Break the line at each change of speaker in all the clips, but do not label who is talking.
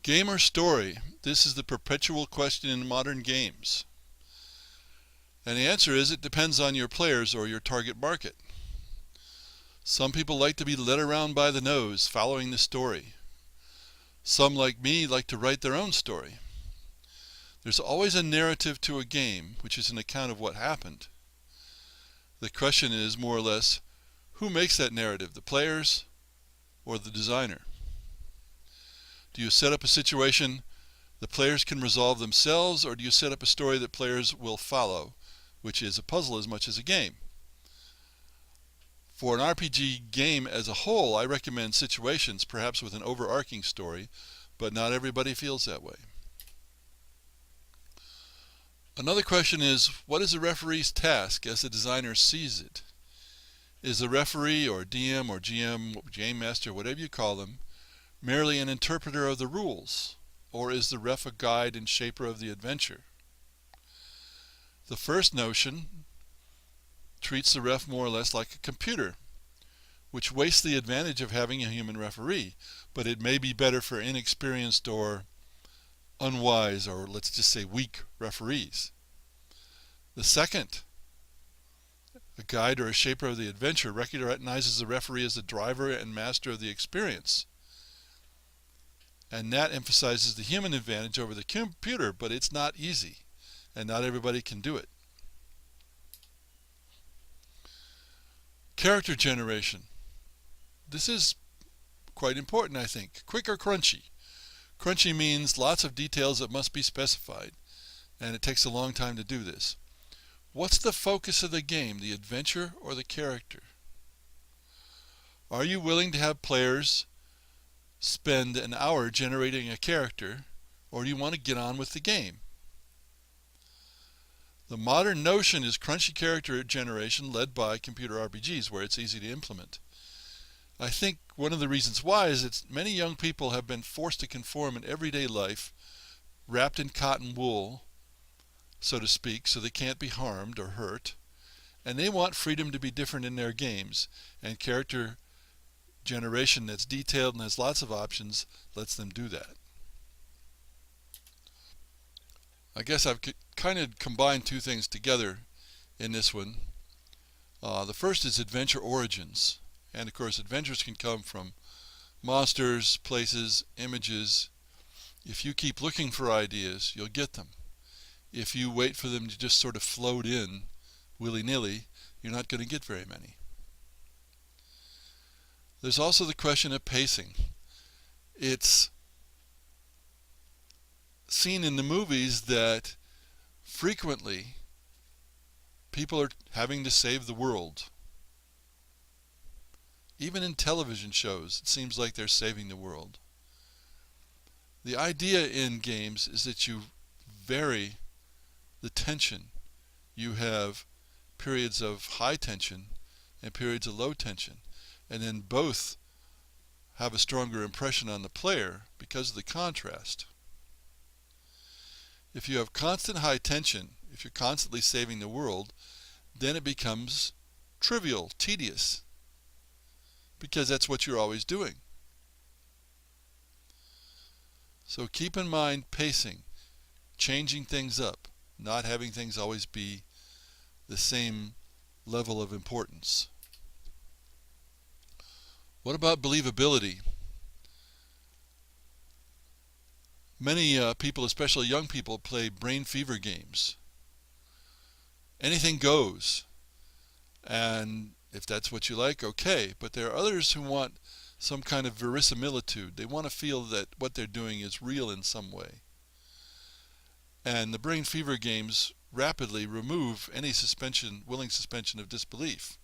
Game or story? This is the perpetual question in modern games. And the answer is it depends on your players or your target market. Some people like to be led around by the nose, following the story. Some, like me, like to write their own story. There's always a narrative to a game, which is an account of what happened. The question is, more or less, who makes that narrative, the players or the designer? Do you set up a situation the players can resolve themselves, or do you set up a story that players will follow, which is a puzzle as much as a game? For an RPG game as a whole, I recommend situations, perhaps with an overarching story, but not everybody feels that way. Another question is, what is a referee's task as the designer sees it? Is the referee or DM or GM, game master, whatever you call them, merely an interpreter of the rules, or is the ref a guide and shaper of the adventure? The first notion treats the ref more or less like a computer, which wastes the advantage of having a human referee, but it may be better for inexperienced or unwise, or let's just say weak referees. The second, a guide or a shaper of the adventure, recognizes the referee as the driver and master of the experience. And that emphasizes the human advantage over the computer, but it's not easy, and not everybody can do it. Character generation. This is quite important, I think. Quick or crunchy? Crunchy means lots of details that must be specified, and it takes a long time to do this. What's the focus of the game, the adventure or the character? Are you willing to have players spend an hour generating a character, or do you want to get on with the game? The modern notion is crunchy character generation led by computer RPGs, where it's easy to implement. I think one of the reasons why is that many young people have been forced to conform in everyday life, wrapped in cotton wool, so to speak, so they can't be harmed or hurt, and they want freedom to be different in their games, and character generation that's detailed and has lots of options lets them do that. I guess I've kind of combined two things together in this one. The first is adventure origins, and of course adventures can come from monsters, places, images. If you keep looking for ideas, you'll get them. If you wait for them to just sort of float in willy-nilly, you're not going to get very many. There's also the question of pacing. It's seen in the movies that frequently people are having to save the world. Even in television shows, it seems like they're saving the world. The idea in games is that you vary the tension. You have periods of high tension and periods of low tension, and then both have a stronger impression on the player because of the contrast. If you have constant high tension, if you're constantly saving the world, then it becomes trivial, tedious, because that's what you're always doing. So keep in mind pacing, changing things up, not having things always be the same level of importance. What about believability? Many people, especially young people, play brain fever games. Anything goes. And if that's what you like, okay. But there are others who want some kind of verisimilitude. They want to feel that what they're doing is real in some way. And the brain fever games rapidly remove any willing suspension of disbelief.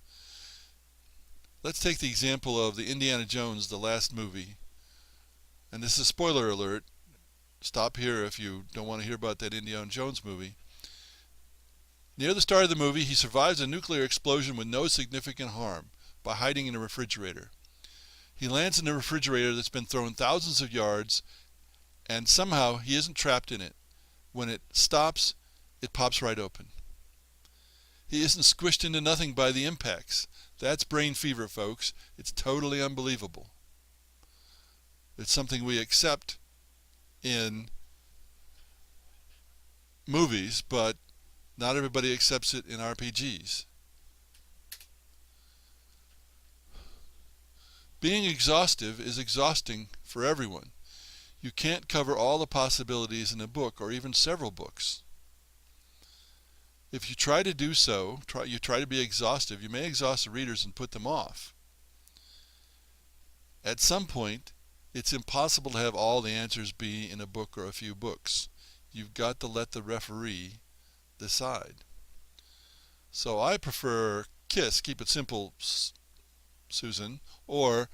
Let's take the example of the Indiana Jones, the last movie. And this is a spoiler alert. Stop here if you don't want to hear about that Indiana Jones movie. Near the start of the movie, he survives a nuclear explosion with no significant harm by hiding in a refrigerator. He lands in a refrigerator that's been thrown thousands of yards, and somehow he isn't trapped in it. When it stops, it pops right open. He isn't squished into nothing by the impacts. That's brain fever, folks. It's totally unbelievable. It's something we accept in movies, but not everybody accepts it in RPGs. Being exhaustive is exhausting for everyone. You can't cover all the possibilities in a book or even several books. If you try to do so, you try to be exhaustive, you may exhaust the readers and put them off. At some point, it's impossible to have all the answers be in a book or a few books. You've got to let the referee decide. So I prefer KISS, keep it simple, Susan, or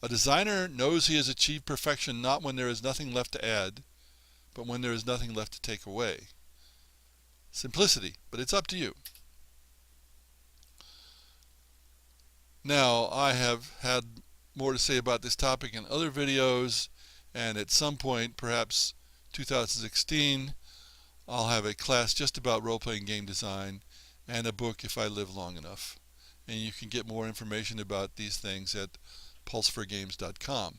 a designer knows he has achieved perfection not when there is nothing left to add, but when there is nothing left to take away. Simplicity, but it's up to you. Now, I have had more to say about this topic in other videos, and at some point, perhaps 2016, I'll have a class just about role-playing game design and a book if I live long enough. And you can get more information about these things at pulseforgames.com.